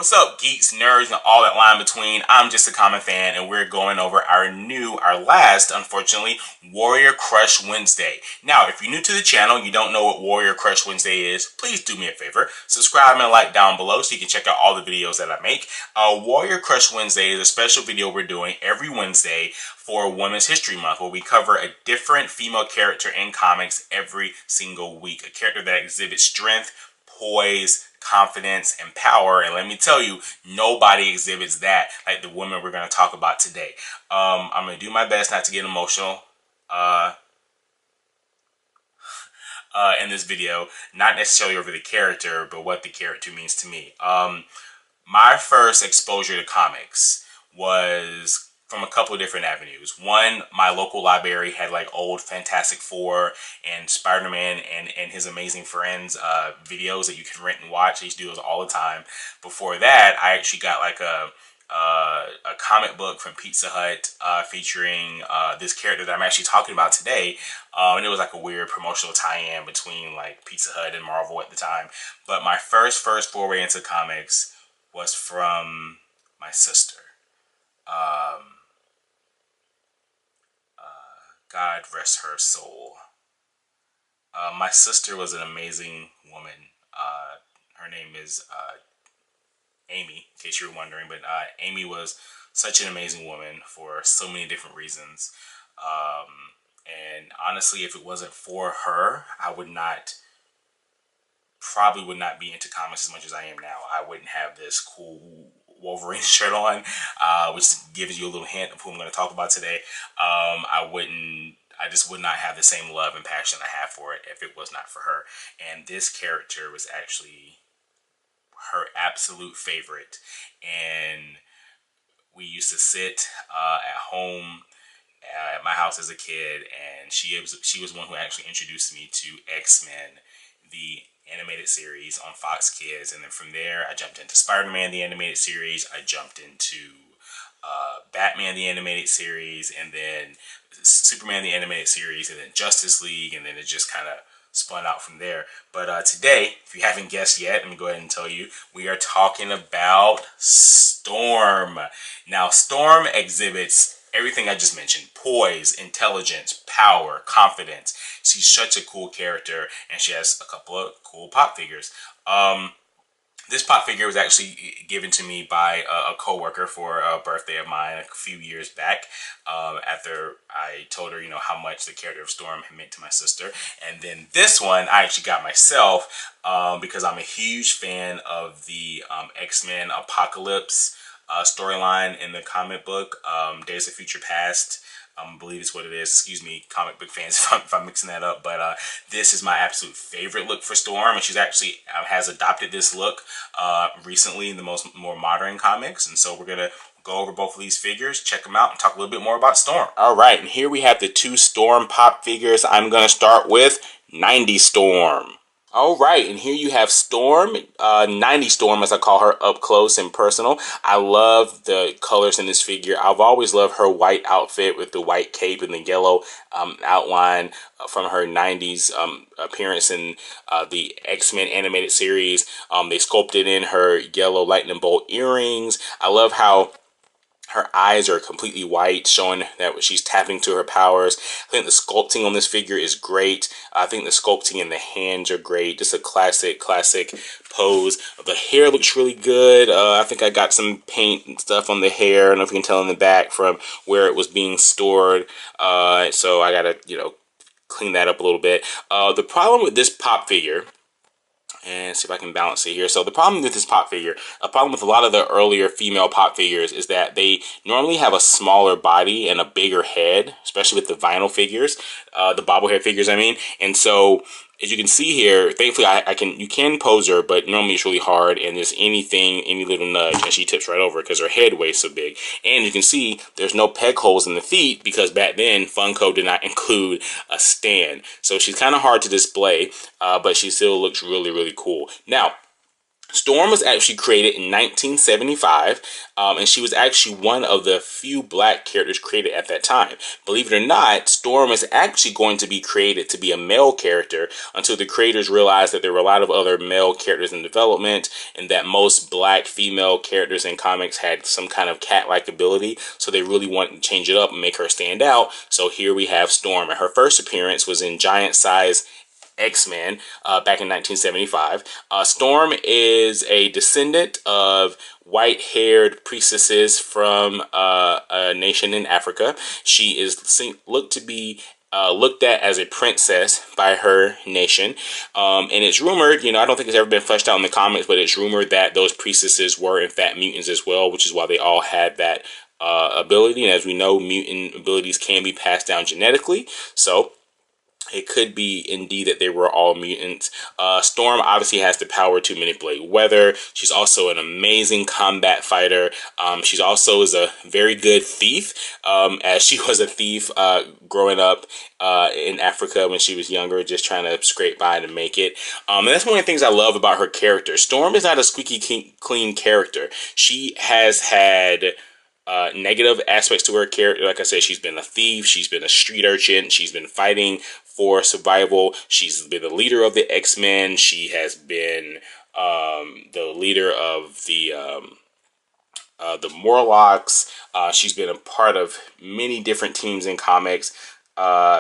What's up, geeks, nerds, and all that line between? I'm JustACommonFan, and we're going over our last, unfortunately, Warrior Crush Wednesday. Now, if you're new to the channel, you don't know what Warrior Crush Wednesday is, please do me a favor. Subscribe and like down below so you can check out all the videos that I make. Warrior Crush Wednesday is a special video we're doing every Wednesday for Women's History Month, where we cover a different female character in comics every single week. A character that exhibits strength, poise, confidence, and power. And let me tell you, nobody exhibits that like the women we're going to talk about today. I'm going to do my best not to get emotional in this video, not necessarily over the character, but what the character means to me. My first exposure to comics was from a couple of different avenues. One, my local library had like old Fantastic Four and Spider-Man and his Amazing Friends videos that you can rent and watch. I used to do those all the time. Before that, I actually got like a comic book from Pizza Hut featuring this character that I'm actually talking about today. And it was like a weird promotional tie-in between like Pizza Hut and Marvel at the time. But my first foray into comics was from my sister. God rest her soul. My sister was an amazing woman. Her name is Amy, in case you were wondering. But Amy was such an amazing woman for so many different reasons. And honestly, if it wasn't for her, I probably would not be into comics as much as I am now. I wouldn't have this cool Wolverine shirt on, which gives you a little hint of who I'm going to talk about today. I just would not have the same love and passion I have for it if it was not for her. And this character was actually her absolute favorite. And we used to sit at home at my house as a kid, and she was one who actually introduced me to X-Men, the animated series on Fox Kids. And then from there I jumped into Spider-Man the animated series, I jumped into Batman the animated series, and then Superman the animated series, and then Justice League, and then it just kind of spun out from there. But today, if you haven't guessed yet, let me go ahead and tell you, we are talking about Storm. Now, Storm exhibits everything I just mentioned: poise, intelligence, power, confidence. She's such a cool character, and she has a couple of cool pop figures. This pop figure was actually given to me by a coworker for a birthday of mine a few years back, after I told her, how much the character of Storm had meant to my sister. And then this one I actually got myself because I'm a huge fan of the X-Men Apocalypse storyline in the comic book, Days of Future Past. I believe it's what it is. Excuse me, comic book fans, if I'm mixing that up. But this is my absolute favorite look for Storm, and she's actually has adopted this look recently in the more modern comics. And so we're gonna go over both of these figures, check them out, and talk a little bit more about Storm. All right, and here we have the two Storm pop figures. I'm gonna start with 90s Storm. All right, and here you have Storm, 90s Storm, as I call her, up close and personal. I love the colors in this figure. I've always loved her white outfit with the white cape and the yellow outline from her 90s appearance in the X-Men animated series. They sculpted in her yellow lightning bolt earrings. I love how her eyes are completely white, showing that she's tapping to her powers. I think the sculpting on this figure is great. I think the sculpting in the hands are great. Just a classic pose. The hair looks really good. I think I got some paint and stuff on the hair. I don't know if you can tell in the back from where it was being stored. So I gotta, clean that up a little bit. The problem with this pop figure, and see if I can balance it here. So the problem with this pop figure, a problem with a lot of the earlier female pop figures, is that they normally have a smaller body and a bigger head, especially with the vinyl figures, the bobblehead figures, I mean. And so, as you can see here, thankfully you can pose her, but normally it's really hard, and there's any little nudge, and she tips right over because her head weighs so big. And you can see there's no peg holes in the feet because back then Funko did not include a stand. So she's kind of hard to display, but she still looks really, really cool. Now, Storm was actually created in 1975, and she was actually one of the few black characters created at that time. Believe it or not, Storm is actually going to be created to be a male character until the creators realized that there were a lot of other male characters in development, and that most black female characters in comics had some kind of cat-like ability, so they really wanted to change it up and make her stand out. So here we have Storm, and her first appearance was in Giant Size X-Men back in 1975. Storm is a descendant of white-haired priestesses from a nation in Africa. She is looked to be looked at as a princess by her nation. And it's rumored, I don't think it's ever been fleshed out in the comics, but it's rumored that those priestesses were in fact mutants as well, which is why they all had that ability. And as we know, mutant abilities can be passed down genetically. So it could be indeed that they were all mutants. Storm obviously has the power to manipulate weather. She's also an amazing combat fighter. She's also is a very good thief, as she was a thief growing up in Africa when she was younger, just trying to scrape by to make it. And that's one of the things I love about her character. Storm is not a squeaky clean character. She has had negative aspects to her character. Like I said, she's been a thief, she's been a street urchin, she's been fighting for survival, she's been the leader of the X-Men, she has been the leader of the Morlocks. She's been a part of many different teams in comics,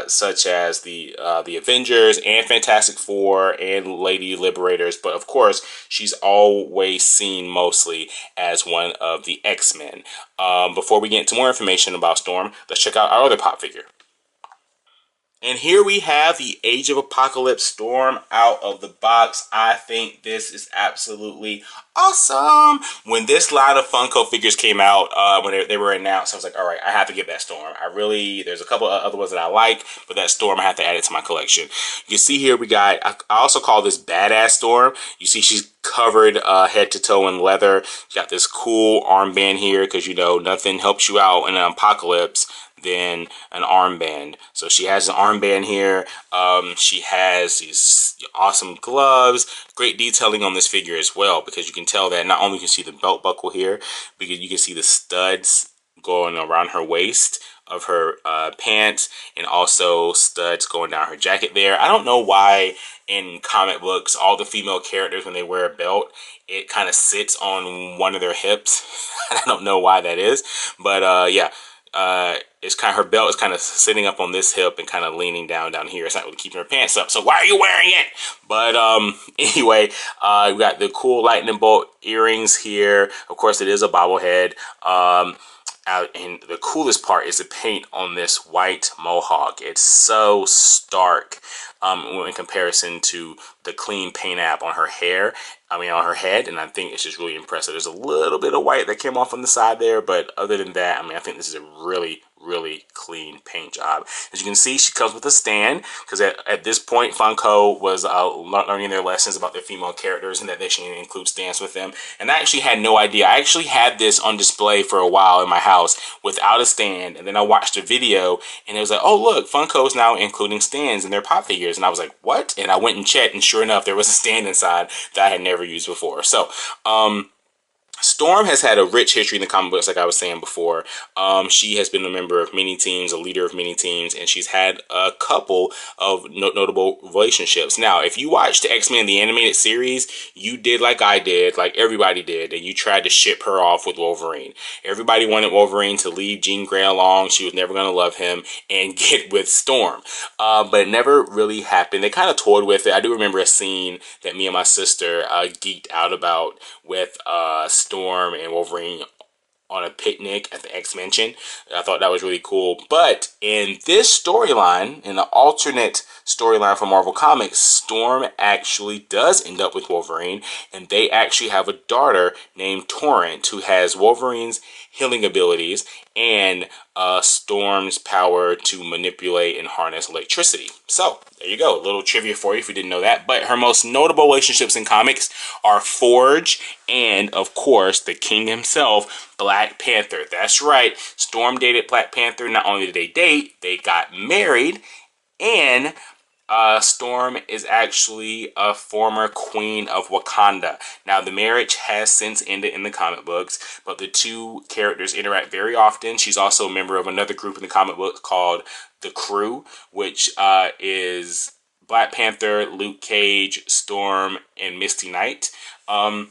such as the Avengers and Fantastic Four and Lady Liberators. But of course, she's always seen mostly as one of the X-Men. Before we get into more information about Storm, let's check out our other pop figure. And here we have the Age of Apocalypse Storm out of the box. I think this is absolutely awesome. When this line of Funko figures came out, when they were announced, I was like, all right, I have to get that Storm. There's a couple of other ones that I like, but that Storm, I have to add it to my collection. You can see here I also call this Badass Storm. You see she's covered head to toe in leather. She got this cool armband here because, nothing helps you out in an apocalypse than an armband. So she has an armband here. She has these awesome gloves. Great detailing on this figure as well, because you can tell that not only can you see the belt buckle here, but you can see the studs going around her waist of her pants, and also studs going down her jacket there. I don't know why in comic books all the female characters, when they wear a belt, it kind of sits on one of their hips. I don't know why that is, but yeah. It's kind of, her belt is kind of sitting up on this hip and kind of leaning down here. It's not really keeping her pants up. So why are you wearing it? But anyway, we got the cool lightning bolt earrings here. Of course, it is a bobblehead. And the coolest part is the paint on this white mohawk. It's so stark in comparison to the clean paint app on her hair. On her head, and I think it's just really impressive. There's a little bit of white that came off on the side there, but other than that, I think this is a really clean paint job. As you can see, she comes with a stand, because at this point, Funko was learning their lessons about their female characters and that they should include stands with them. And I actually had no idea. I actually had this on display for a while in my house without a stand, and then I watched a video, and it was like, oh look, Funko is now including stands in their pop figures, and I was like, what? And I went and checked, and sure enough, there was a stand inside that I had never used before. So, Storm has had a rich history in the comic books, like I was saying before. She has been a member of many teams, a leader of many teams, and she's had a couple of notable relationships. Now, if you watched the X-Men, the animated series, you did like I did, like everybody did, and you tried to ship her off with Wolverine. Everybody wanted Wolverine to leave Jean Grey along. She was never going to love him and get with Storm. But it never really happened. They kind of toyed with it. I do remember a scene that me and my sister geeked out about with Storm and Wolverine on a picnic at the X-Mansion. I thought that was really cool. But in this storyline, in the alternate storyline for Marvel Comics, Storm actually does end up with Wolverine, and they actually have a daughter named Torrent who has Wolverine's healing abilities and Storm's power to manipulate and harness electricity. So there you go, a little trivia for you if you didn't know that. But her most notable relationships in comics are Forge and, of course, the King himself, Black Panther. That's right, Storm dated Black Panther. Not only did they date, they got married, and Storm is actually a former Queen of Wakanda. Now, the marriage has since ended in the comic books, but the two characters interact very often. She's also a member of another group in the comic book called The Crew, which is Black Panther, Luke Cage, Storm, and Misty Knight. And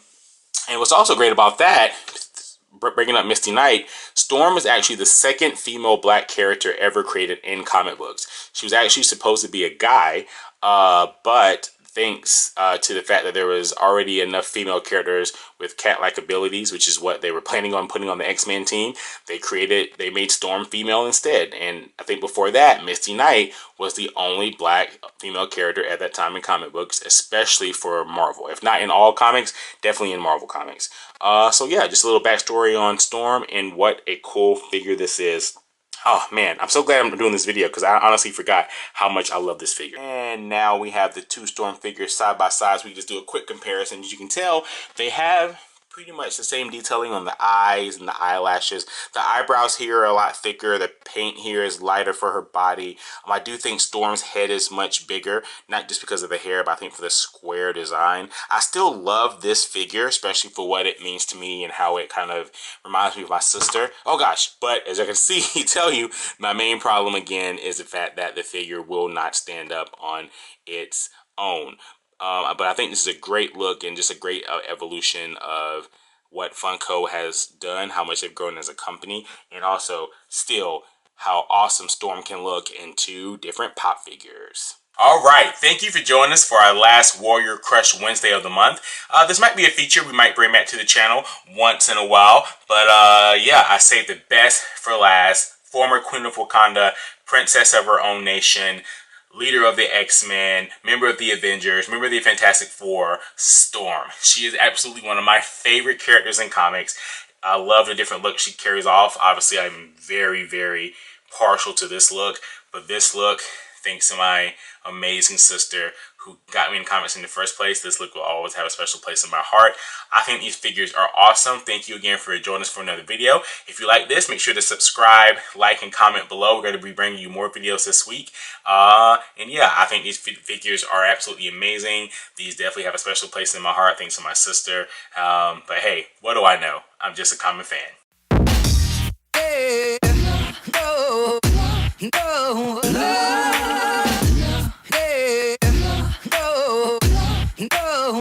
what's also great about that, bringing up Misty Knight, Storm is actually the second female black character ever created in comic books. She was actually supposed to be a guy, but thanks to the fact that there was already enough female characters with cat-like abilities, which is what they were planning on putting on the X-Men team, they made Storm female instead. And I think before that, Misty Knight was the only black female character at that time in comic books, especially for Marvel. If not in all comics, definitely in Marvel comics. So yeah, just a little backstory on Storm and what a cool figure this is. Oh man, I'm so glad I'm doing this video because I honestly forgot how much I love this figure. And now we have the two Storm figures side by side, so we can just do a quick comparison. As you can tell, they have pretty much the same detailing on the eyes and the eyelashes. The eyebrows here are a lot thicker. The paint here is lighter for her body. I do think Storm's head is much bigger, not just because of the hair, but I think for the square design. I still love this figure, especially for what it means to me and how it kind of reminds me of my sister. Oh gosh, but as I can see, tell you, my main problem again is the fact that the figure will not stand up on its own. But I think this is a great look and just a great evolution of what Funko has done, how much they've grown as a company, and also still how awesome Storm can look in two different pop figures. All right, thank you for joining us for our last Warrior Crush Wednesday of the month. This might be a feature we might bring back to the channel once in a while, but yeah, I saved the best for last. Former Queen of Wakanda, princess of her own nation, leader of the X-Men, member of the Avengers, member of the Fantastic Four, Storm. She is absolutely one of my favorite characters in comics. I love the different looks she carries off. Obviously, I'm very, very partial to this look, but this look, thanks to my amazing sister who got me in comics in the first place, this look will always have a special place in my heart. I think these figures are awesome. Thank you again for joining us for another video. If you like this, make sure to subscribe, like, and comment below. We're going to be bringing you more videos this week. And yeah, I think these figures are absolutely amazing. These definitely have a special place in my heart thanks to my sister. But hey, what do I know? I'm just a common fan. Hey, no, no, no.